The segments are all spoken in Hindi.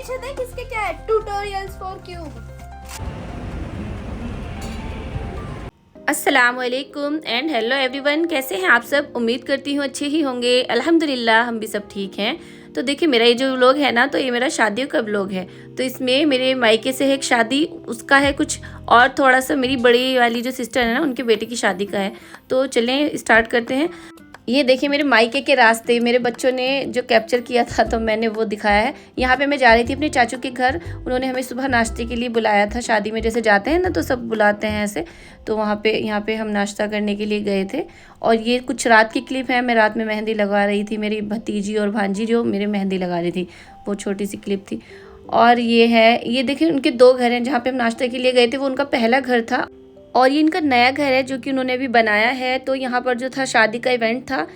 पीछे देख इसके क्या है, ट्यूटोरियल्स फॉर क्यूब। अस्सलामुअलैकुम एंड हेलो एवरीवन, कैसे हैं आप सब। उम्मीद करती हूँ अच्छे ही होंगे। अल्हम्दुलिल्लाह हम भी सब ठीक हैं। तो देखिए मेरा ये जो व्लॉग है ना, तो ये मेरा शादियों का व्लॉग है। तो इसमें मेरे मायके से है एक शादी, उसका है कुछ और थोड़ा सा मेरी बड़ी वाली जो सिस्टर है ना, उनके बेटे की शादी का है। तो चलें स्टार्ट करते हैं। ये देखिए मेरे मायके के रास्ते मेरे बच्चों ने जो कैप्चर किया था, तो मैंने वो दिखाया है। यहाँ पे मैं जा रही थी अपने चाचू के घर। उन्होंने हमें सुबह नाश्ते के लिए बुलाया था। शादी में जैसे जाते हैं ना, तो सब बुलाते हैं ऐसे। तो यहाँ पे हम नाश्ता करने के लिए गए थे। और ये कुछ रात की क्लिप है। मैं रात में मेहंदी लगा रही थी। मेरी भतीजी और भांजी जो मेरे मेहंदी लगा रही थी, वो छोटी सी क्लिप थी। और ये देखिए उनके दो घर हैं। जहाँ पे हम नाश्ते के लिए गए थे वो उनका पहला घर था, और ये इनका नया घर है जो कि उन्होंने अभी बनाया है। तो यहाँ पर जो था शादी का इवेंट था।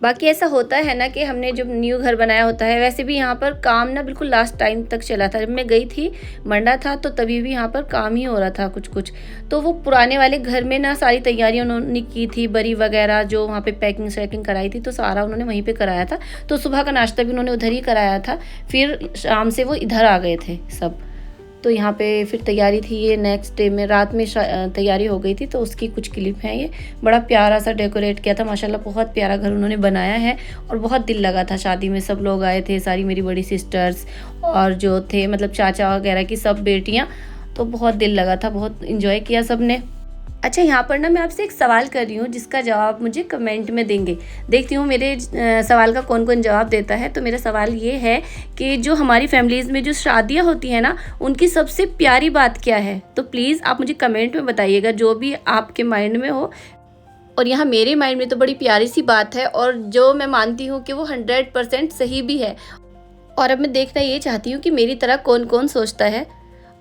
बाकी ऐसा होता है ना कि हमने जब न्यू घर बनाया होता है, वैसे भी यहाँ पर काम ना बिल्कुल लास्ट टाइम तक चला था। जब मैं गई थी मंडा था, तो तभी भी यहाँ पर काम ही हो रहा था कुछ। तो वो पुराने वाले घर में ना सारी तैयारियाँ उन्होंने की थी, बरी वगैरह जो वहाँ पे पैकिंग शैकिंग कराई थी, तो सारा उन्होंने वहीं पे कराया था। तो सुबह का नाश्ता भी उन्होंने उधर ही कराया था। फिर शाम से वो इधर आ गए थे सब। तो यहाँ पे फिर तैयारी थी। ये नेक्स्ट डे में रात में तैयारी हो गई थी, तो उसकी कुछ क्लिप है। ये बड़ा प्यारा सा डेकोरेट किया था, माशाल्लाह बहुत प्यारा घर उन्होंने बनाया है। और बहुत दिल लगा था शादी में। सब लोग आए थे, सारी मेरी बड़ी सिस्टर्स और जो थे मतलब चाचा वगैरह की सब बेटियाँ। तो बहुत दिल लगा था, बहुत इंजॉय किया सब ने। अच्छा, यहाँ पर ना मैं आपसे एक सवाल कर रही हूँ, जिसका जवाब मुझे कमेंट में देंगे। देखती हूँ मेरे सवाल का कौन कौन जवाब देता है। तो मेरा सवाल ये है कि जो हमारी फैमिलीज़ में जो शादियाँ होती हैं ना, उनकी सबसे प्यारी बात क्या है। तो प्लीज़ आप मुझे कमेंट में बताइएगा, जो भी आपके माइंड में हो। और यहाँ मेरे माइंड में तो बड़ी प्यारी सी बात है, और जो मैं मानती हूँ कि वो 100% सही भी है। और अब मैं देखना ये चाहती हूँ कि मेरी तरह कौन कौन सोचता है।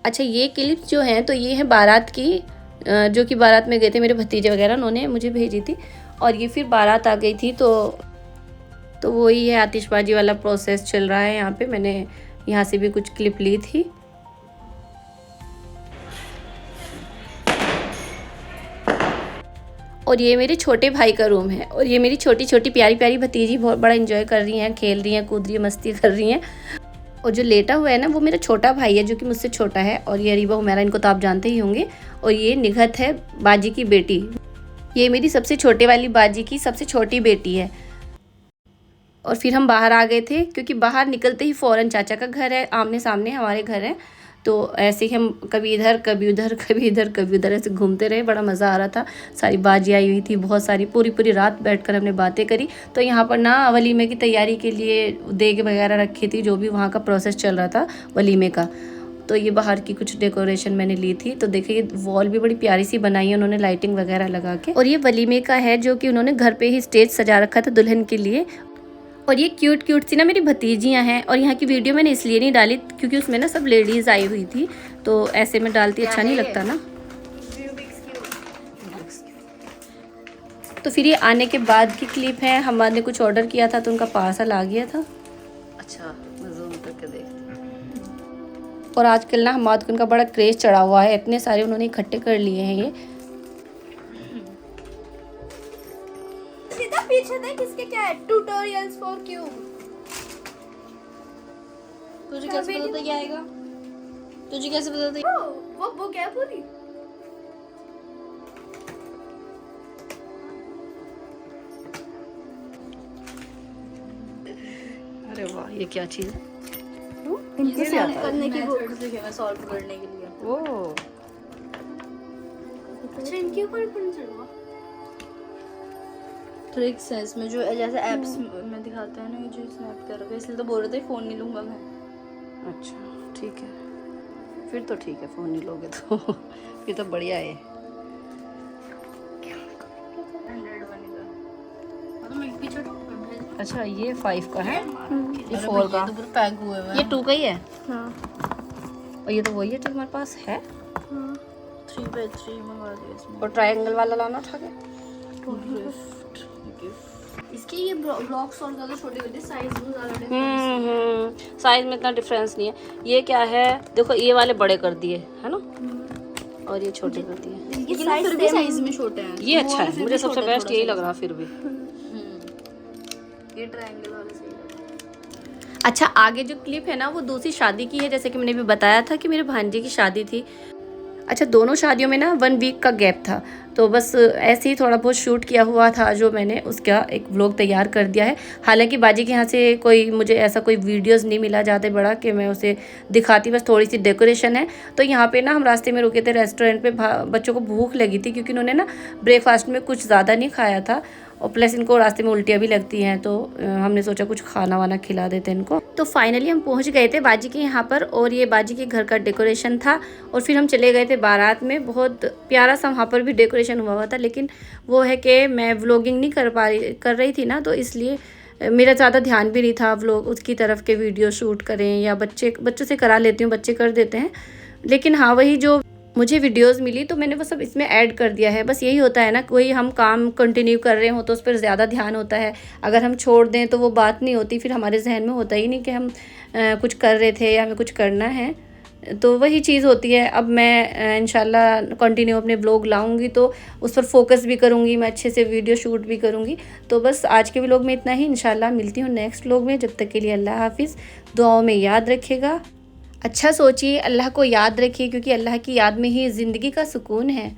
अच्छा, ये क्लिप्स जो हैं, तो ये है बारात की, जो कि बारात में गए थे मेरे भतीजे वगैरह, उन्होंने मुझे भेजी थी। और ये फिर बारात आ गई थी, तो वही है, आतिशबाजी वाला प्रोसेस चल रहा है यहाँ पे। मैंने यहाँ से भी कुछ क्लिप ली थी। और ये मेरे छोटे भाई का रूम है। और ये मेरी छोटी छोटी प्यारी प्यारी भतीजी बहुत बड़ा एंजॉय कर रही हैं, खेल रही हैं, कूद रही हैं, मस्ती कर रही हैं। और जो लेटा हुआ है ना, वो मेरा छोटा भाई है, जो कि मुझसे छोटा है। और ये अरीबा हुमैरा, इनको तो आप जानते ही होंगे। और ये निघत है, बाजी की बेटी। ये मेरी सबसे छोटे वाली बाजी की सबसे छोटी बेटी है। और फिर हम बाहर आ गए थे, क्योंकि बाहर निकलते ही फ़ौरन चाचा का घर है, आमने सामने हमारे घर है। तो ऐसे ही हम कभी इधर कभी उधर, कभी इधर कभी उधर ऐसे घूमते रहे। बड़ा मज़ा आ रहा था। सारी बाजी आई हुई थी, बहुत सारी, पूरी रात बैठकर हमने बातें करी। तो यहाँ पर ना वलीमे की तैयारी के लिए देग वगैरह रखी थी, जो भी वहाँ का प्रोसेस चल रहा था वलीमे का। तो ये बाहर की कुछ डेकोरेशन मैंने ली थी। तो देखिए ये वॉल भी बड़ी प्यारी सी बनाई है उन्होंने, लाइटिंग वगैरह लगा के। और ये वलीमे का है, जो कि उन्होंने घर पे ही स्टेज सजा रखा था दुल्हन के लिए। और ये क्यूट सी ना मेरी भतीजियाँ हैं। और यहाँ की वीडियो मैंने इसलिए नहीं डाली, क्योंकि उसमें ना सब लेडीज़ आई हुई थी। तो ऐसे में डालती अच्छा नहीं लगता ना। तो फिर ये आने के बाद की क्लिप है। हमारे कुछ ऑर्डर किया था, तो उनका पार्सल आ गया था। अच्छा, मैं ज़ूम करके देखती हूँ। और आजकल ना हमारे को उनका बड़ा क्रेज़ चढ़ा हुआ है। इतने सारे उन्होंने इकट्ठे कर लिए हैं ये। पीछे देख इसके क्या है, ट्यूटोरियल्स फॉर क्यूब। तुझे कैसे पता था क्या आएगा? तुझे कैसे पता था? वो क्या पूरी। अरे वाह, ये क्या चीज़ है? इनके सॉल्व करने की बुक देखिए, मैं सॉल्व करने के लिए। ओह, अच्छा, इनके ऊपर कौन चढ़वा। ट्रिक्स है इसमें, जो जैसे एप्स में दिखाते हैं ना, ये जो स्नैप कर रखा है, इसलिए तो बोल रहे थे फ़ोन नहीं लूँगा मैं। अच्छा ठीक है, फिर तो ठीक है, फ़ोन नहीं लोगे तो फिर तो बढ़िया है। 100 बनेगा। मतलब मैं पीछे अच्छा, ये 5 का है, ये 4 का, तो पूरा पैक हुए हुए हैं। ये 2 का ही है। हाँ और ये तो वही है जो हमारे पास है। 3x3 मंगवा दिया इसमें। और ट्रायंगल वाला लाना उठा के। इसके ये ब्लॉक्स और ज़्यादा छोटे होते हैं, साइज में ज़्यादा डिफरेंस। साइज में इतना डिफरेंस नहीं है। ये क्या है, देखो ये वाले बड़े कर दिए है ना, और ये छोटे कर दिए। ये साइज भी साइज में छोटे हैं। ये अच्छा है, मुझे सबसे बेस्ट यही लग रहा फिर भी। ये ट्रायंगल वाले सही लग रहे हैं। अच्छा, आगे जो क्लिप है ना वो दूसरी शादी की है, जैसे कि मैंने भी बताया था कि मेरे भांजे की शादी थी। अच्छा, दोनों शादियों में ना 1 वीक का गैप था, तो बस ऐसे ही थोड़ा बहुत शूट किया हुआ था जो मैंने उसका एक व्लॉग तैयार कर दिया है। हालांकि बाजी के यहाँ से कोई मुझे ऐसा कोई वीडियोस नहीं मिला ज़्यादा बड़ा कि मैं उसे दिखाती, बस थोड़ी सी डेकोरेशन है। तो यहाँ पे ना हम रास्ते में रुके थे रेस्टोरेंट पे, बच्चों को भूख लगी थी क्योंकि उन्होंने ना ब्रेकफास्ट में कुछ ज़्यादा नहीं खाया था और प्लस इनको रास्ते में उल्टियाँ भी लगती हैं, तो हमने सोचा कुछ खाना वाना खिला देते इनको। तो फाइनली हम पहुंच गए थे बाजी के यहाँ पर और ये बाजी के घर का डेकोरेशन था और फिर हम चले गए थे बारात में। बहुत प्यारा सा वहाँ पर भी डेकोरेशन हुआ था, लेकिन वो है कि मैं व्लॉगिंग नहीं कर रही थी ना, तो इसलिए मेरा ज़्यादा ध्यान भी नहीं था व्लॉग उसकी तरफ के वीडियो शूट करें या बच्चों से करा लेती हूँ, बच्चे कर देते हैं। लेकिन हाँ, वही जो मुझे वीडियोस मिली तो मैंने वो सब इसमें ऐड कर दिया है। बस यही होता है ना, कोई हम काम कंटिन्यू कर रहे हो तो उस पर ज़्यादा ध्यान होता है, अगर हम छोड़ दें तो वो बात नहीं होती, फिर हमारे जहन में होता ही नहीं कि हम कुछ कर रहे थे या हमें कुछ करना है। तो वही चीज़ होती है। अब मैं इंशाल्लाह कंटिन्यू अपने ब्लॉग लाऊंगी तो उस पर फोकस भी करूंगी, मैं अच्छे से वीडियो शूट भी करूंगी। तो बस आज के व्लॉग में इतना ही, इंशाल्लाह मिलती हूँ नेक्स्ट व्लॉग में। जब तक के लिए अल्लाह हाफिज़, दुआओं में याद रखेगा, अच्छा सोचिए, अल्लाह को याद रखिए क्योंकि अल्लाह की याद में ही ज़िंदगी का सुकून है।